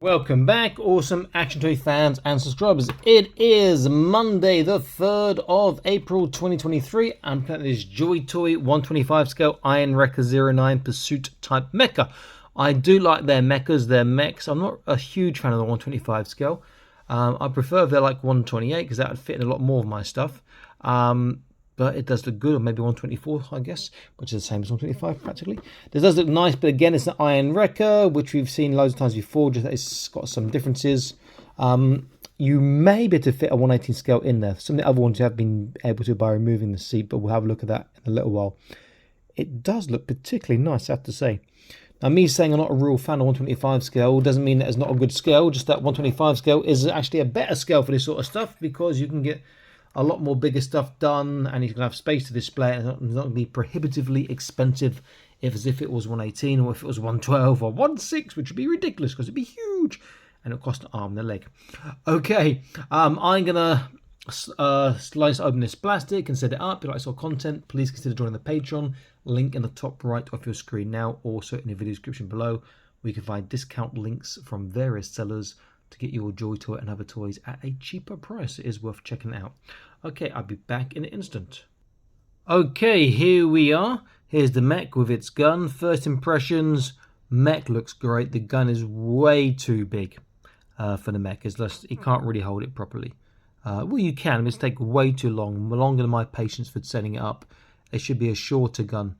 Welcome back, awesome action toy fans and subscribers. It is Monday, the 3rd of April 2023. I'm playing this JoyToy 125 scale Iron Wrecker 09 Pursuit type mecha. I do like their mechas, their mechs. I'm not a huge fan of the 125 scale. I prefer if they're like 128 because that would fit in a lot more of my stuff. But it does look good, or maybe 124, I guess, which is the same as 125 practically. This does look nice, but again, it's an Iron Wrecker, which we've seen loads of times before, just that it's got some differences. You may be able to fit a 118 scale in there. Some of the other ones you have been able to by removing the seat, but we'll have a look at that in a little while. It does look particularly nice, I have to say. Now, me saying I'm not a real fan of 125 scale doesn't mean that it's not a good scale, just that 125 scale is actually a better scale for this sort of stuff, because you can get a lot more bigger stuff done, and you can have space to display it. It's not going to be prohibitively expensive as if it was 118 or if it was 112 or 16, which would be ridiculous because it'd be huge and it'll cost an arm and a leg. Okay, I'm going to slice open this plastic and set it up. If you like sort of content, please consider joining the Patreon. Link in the top right of your screen now, also in the video description below, where you can find discount links from various sellers to get your JoyToy and other toys at a cheaper price. It is worth checking out. Okay, I'll be back in an instant. Okay, here we are. Here's the mech with its gun. First impressions, mech looks great. The gun is way too big for the mech. It's just, you can't really hold it properly. Well, you can, but it's take way too long, longer than my patience for setting it up. It should be a shorter gun.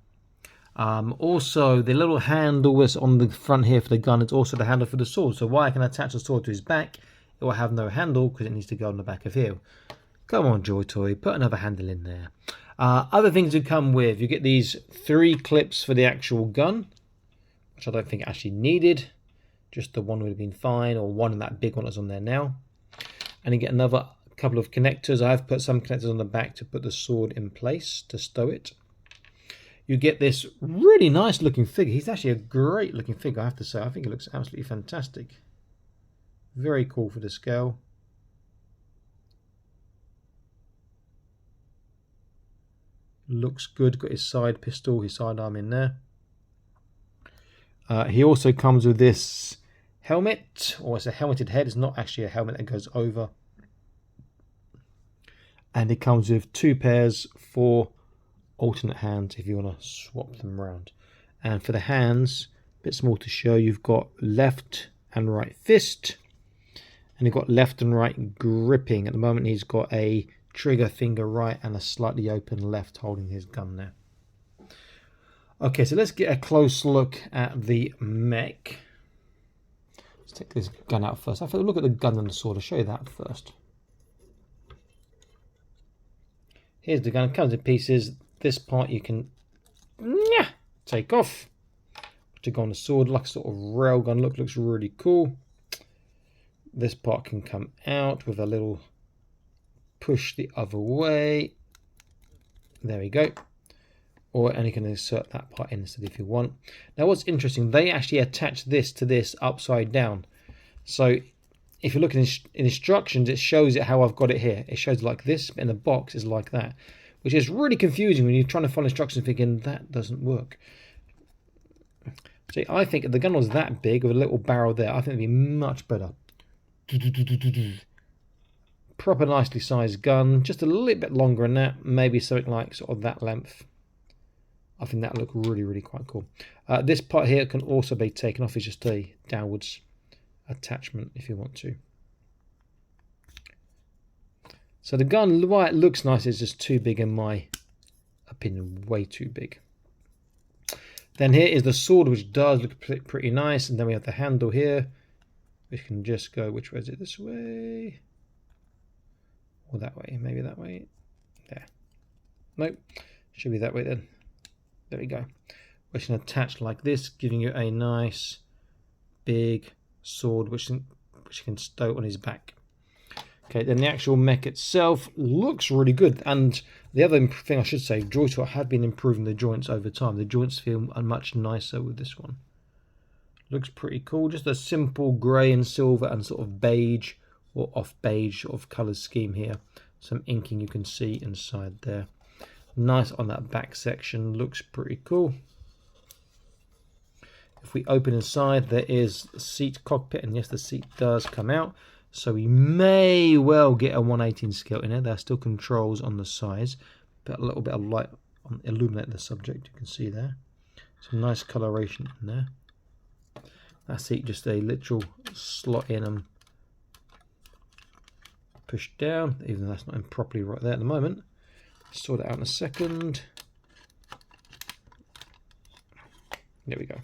Also, the little handle is on the front here for the gun. It's also the handle for the sword. So while I can attach the sword to his back, it will have no handle because it needs to go on the back of here. Come on, JoyToy, put another handle in there. Other things to come with, you get these 3 clips for the actual gun, which I don't think actually needed. Just the one would have been fine, or one in that big one that's on there now. And you get another couple of connectors. I have put some connectors on the back to put the sword in place to stow it. You get this really nice looking figure. He's actually a great looking figure, I have to say. I think it looks absolutely fantastic. Very cool for the scale. Looks good. Got his side pistol, his sidearm in there. He also comes with this helmet, or it's a helmeted head. It's not actually a helmet that goes over. And it comes with 2 pairs for alternate hands if you want to swap them around. And for the hands, a bit small to show, you've got left and right fist, and you've got left and right gripping. At the moment he's got a trigger finger right and a slightly open left holding his gun there. Okay, so let's get a close look at the mech. Let's take this gun out first. I'll look at the gun and the sword. I'll show you that first. Here's the gun. It comes in pieces. This part you can take off to go on the sword, like a sort of railgun look. Looks really cool. This part can come out with a little push the other way. There we go. And you can insert that part in instead if you want. Now what's interesting, they actually attach this to this upside down. So if you look in instructions, it shows it how I've got it here. It shows like this, but in the box is like that, which is really confusing when you're trying to follow instructions thinking that doesn't work. See, I think if the gun was that big with a little barrel there, I think it'd be much better. Proper nicely sized gun, just a little bit longer than that, maybe something like sort of that length. I think that look really quite cool. This part here can also be taken off. It's just a downwards attachment if you want to. So the gun, why it looks nice, is just too big in my opinion, way too big. Then here is the sword, which does look pretty nice, and then we have the handle here, which can just go, which way is it? This way or that way? Maybe that way. There. Nope. Should be that way then. There we go. Which can attach like this, giving you a nice big sword which can stow on his back. Okay, then the actual mech itself looks really good. And the other thing I should say, JoyToy have been improving the joints over time. The joints feel much nicer with this one. Looks pretty cool. Just a simple grey and silver and sort of beige or off beige sort of colour scheme here. Some inking you can see inside there. Nice on that back section. Looks pretty cool. If we open inside, there is a seat cockpit, and yes, the seat does come out. So we may well get a 1/18 scale in there. There are still controls on the sides, but a little bit of light on illuminate the subject. You can see there. Some nice coloration in there. That seat just a literal slot in and push down, even though that's not in properly right there at the moment. Sort it out in a second. There we go.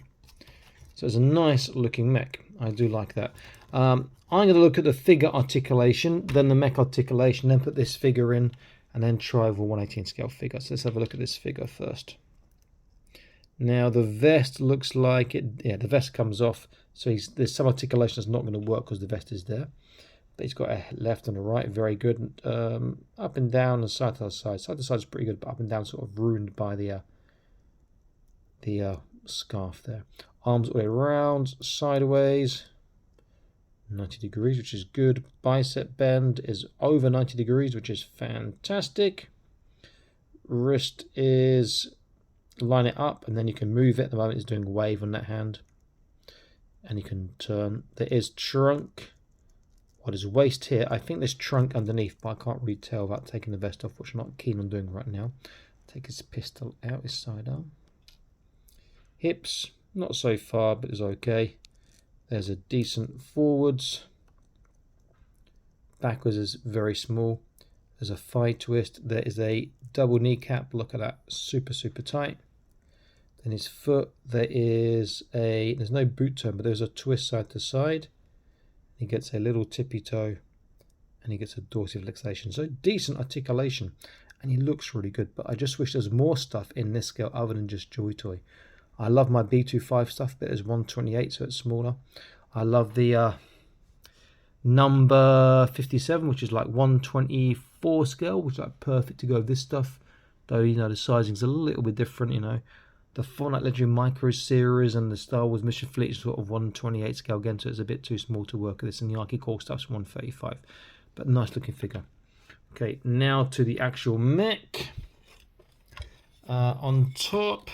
So it's a nice looking mech. I do like that. I'm going to look at the figure articulation, then the mech articulation, then put this figure in, and then try with a 1/18 scale figure. So let's have a look at this figure first. Now the vest looks like it, yeah, the vest comes off, so there's some articulation that's not going to work because the vest is there. But he's got a left and a right, very good. Up and down and side to side. Side to side is pretty good, but up and down sort of ruined by the scarf there. Arms all the way around, sideways, 90 degrees, which is good. Bicep bend is over 90 degrees, which is fantastic. Wrist is, line it up, and then you can move it. At the moment it's doing wave on that hand. And you can turn. There is trunk. What is waist here? I think there's trunk underneath, but I can't really tell without taking the vest off, which I'm not keen on doing right now. Take his pistol out, his sidearm. Hips, not so far, but it's okay. There's a decent forwards. Backwards is very small. There's a thigh twist. There is a double kneecap. Look at that, super, super tight. Then his foot, there's no boot turn, but there's a twist side to side. He gets a little tippy toe, and he gets a dorsiflexation. So decent articulation, and he looks really good. But I just wish there's more stuff in this scale other than just JoyToy. I love my B25 stuff, but it's 1/28, so it's smaller. I love the number 57, which is like 1/24 scale, which is like perfect to go with this stuff. Though, you know, the sizing's a little bit different, you know. The Fortnite Legendary Micro Series and the Star Wars Mission Fleet is sort of 1/28 scale again, so it's a bit too small to work with this. And the Arky Core stuff's 1/35, but nice looking figure. Okay, now to the actual mech. On top,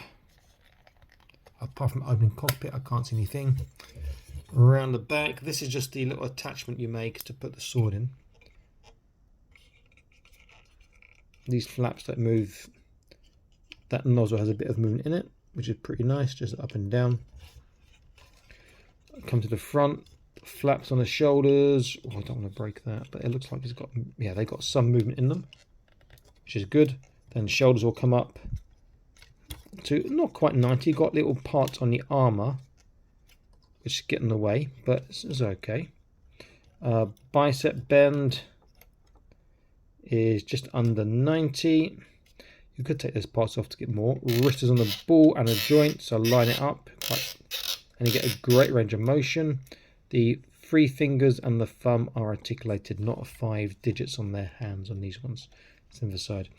apart from opening cockpit, I can't see anything. Around the back, this is just the little attachment you make to put the sword in. These flaps that move. That nozzle has a bit of movement in it, which is pretty nice, just up and down. Come to the front, flaps on the shoulders. Oh, I don't want to break that, but it looks like it's got, yeah, they got some movement in them, which is good. Then the shoulders will come up to not quite 90. Got little parts on the armor, which get in the way, but it's okay. Bicep bend is just under 90. You could take those parts off to get more. Wrist is on the ball and a joint, so line it up, and you get a great range of motion. The 3 fingers and the thumb are articulated, not 5 digits on their hands on these ones. It's in the side.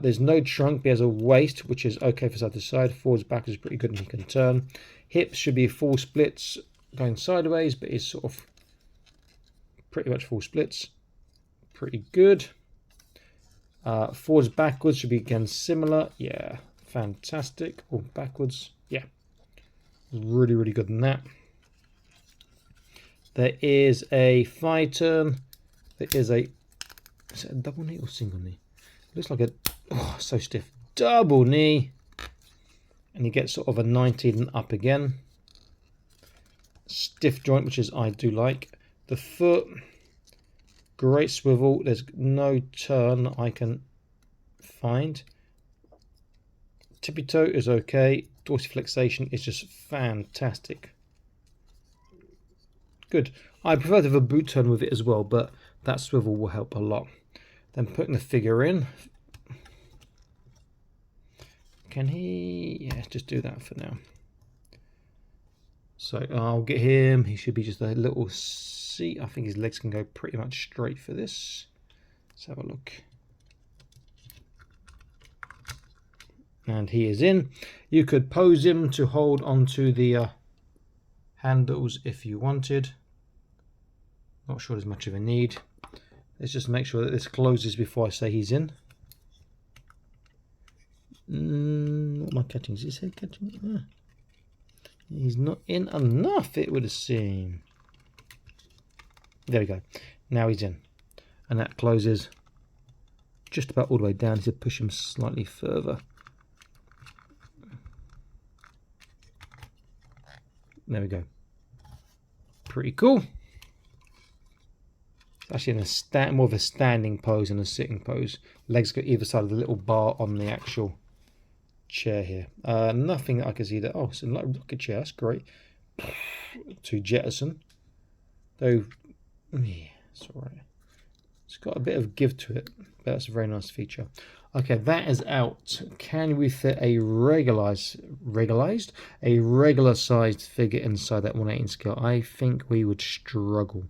There's no trunk, but there's a waist, which is okay for side to side. Forwards, back is pretty good, and you can turn. Hips should be full splits going sideways, but it's sort of pretty much full splits. Pretty good. Forwards, backwards should be again similar. Yeah, fantastic. Or backwards, yeah, really, really good in that. There is a thigh turn. There is a, is it a double knee or single knee? It looks like a, oh, so stiff. Double knee, and you get sort of a 90 and up again. Stiff joint, which is I do like. The foot. Great swivel. There's no turn I can find. Tippy toe is okay. Dorsiflexation is just fantastic. Good. I prefer to have a boot turn with it as well, but that swivel will help a lot. Then putting the figure in. Can he? Yeah, just do that for now. So I'll get him. He should be just a little seat. I think his legs can go pretty much straight for this. Let's have a look. And he is in. You could pose him to hold onto the handles if you wanted. Not sure there's much of a need. Let's just make sure that this closes before I say he's in. What am I catching? Is his head catching? Yeah. He's not in enough, it would seem. There we go. Now he's in. And that closes just about all the way down. To push him slightly further. There we go. Pretty cool. It's actually in a more of a standing pose than a sitting pose. Legs go either side of the little bar on the actual chair here. Nothing that I can see that. Oh, it's a rocket chair. That's great. To jettison. Though, yeah, it's alright. It's got a bit of give to it, but that's a very nice feature. Okay, that is out. Can we fit a regular sized figure inside that 1/18 scale? I think we would struggle.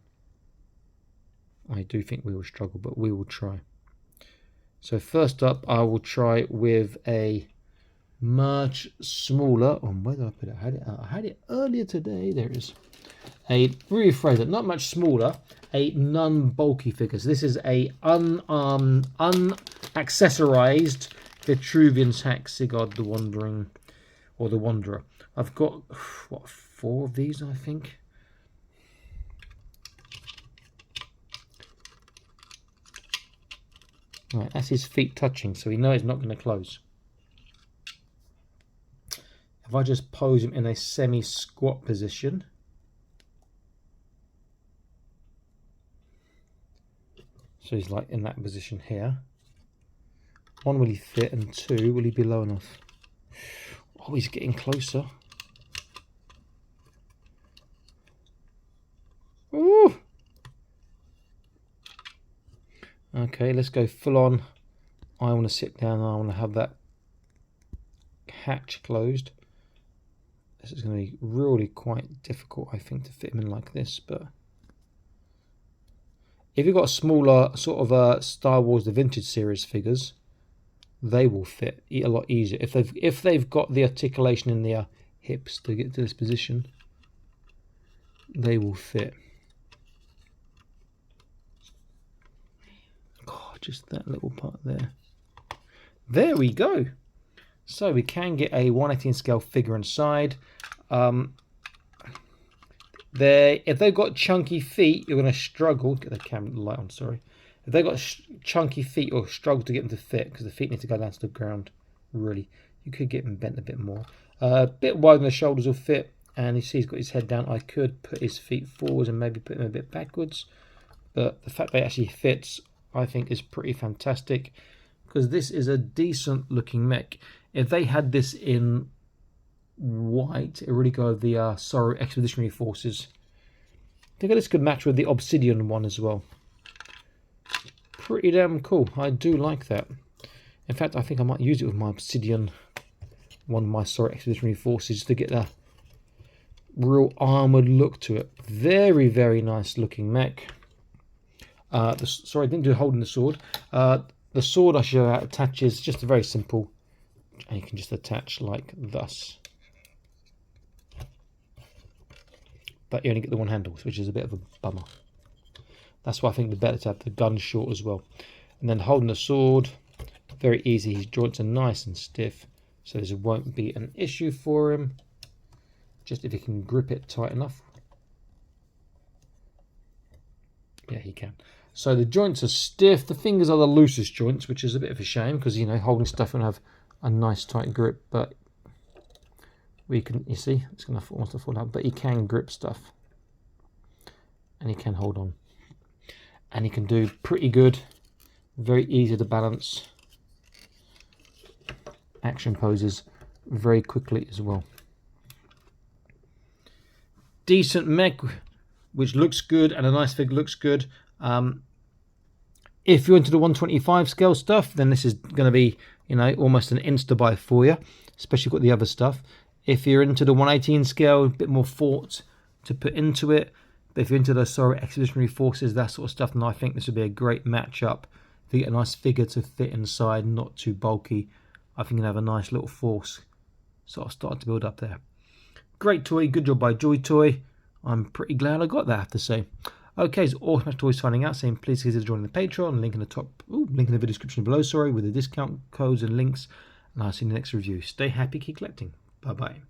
I do think we will struggle, but we will try. So first up, I will try with a much smaller. Oh, where did I put it? I had it earlier today. There it is. Rephrase it. Not much smaller. A non-bulky figure. So this is a unarmed, unaccessorized Vitruvian hack Sigurd the Wandering, or the Wanderer. I've got what, 4 of these, I think. Right, that's his feet touching, so we know it's not going to close. If I just pose him in a semi-squat position, so he's like in that position here. 1, will he fit? And 2, will he be low enough? Oh, he's getting closer. Ooh! Okay, let's go full on. I want to sit down and I want to have that hatch closed. This is going to be really quite difficult, I think, to fit him in like this, but if you've got a smaller sort of Star Wars The Vintage Series figures, they will fit a lot easier. If they've got the articulation in their hips to get to this position, they will fit. God, just that little part there. There we go. So we can get a 1/18 scale figure inside. If they've got chunky feet, you're going to struggle. Get the camera light on, sorry. If they've got chunky feet, you'll struggle to get them to fit because the feet need to go down to the ground. Really, you could get them bent a bit more. A bit wider than the shoulders will fit, and you see he's got his head down. I could put his feet forwards and maybe put him a bit backwards, but the fact that it actually fits, I think, is pretty fantastic because this is a decent looking mech. If they had this in white, it really go with the Sorrow Expeditionary Forces. I think this could match with the Obsidian one as well. Pretty damn cool. I do like that. In fact, I think I might use it with my Obsidian, one of my Sorrow Expeditionary Forces, to get a real armoured look to it. Very, very nice looking mech. Sorry, I didn't do holding the sword. The sword I show how it attaches, just a very simple, and you can just attach like thus. But you only get the one handle, which is a bit of a bummer. That's why I think the better to have the gun short as well. And then holding the sword, very easy. His joints are nice and stiff, so this won't be an issue for him. Just if he can grip it tight enough. Yeah, he can. So the joints are stiff. The fingers are the loosest joints, which is a bit of a shame because, you know, holding stuff and have a nice tight grip. But we can, you see, it's going to want to fall out. But he can grip stuff, and he can hold on, and he can do pretty good. Very easy to balance. Action poses very quickly as well. Decent mech, which looks good, and a nice figure looks good. If you're into the 125 scale stuff, then this is going to be, you know, almost an insta buy for you, especially got the other stuff. If you're into the 118 scale, a bit more thought to put into it. But if you're into the Sorrow Expeditionary Forces, that sort of stuff, then I think this would be a great matchup. If you get a nice figure to fit inside, not too bulky, I think you'll have a nice little force sort of starting to build up there. Great toy, good job by JoyToy. I'm pretty glad I got that, I have to say. Okay, so Awesome Toys signing out, saying please consider joining the Patreon. Link in the top, link in the video description below, sorry, with the discount codes and links. And I'll see you in the next review. Stay happy, keep collecting. Bye bye.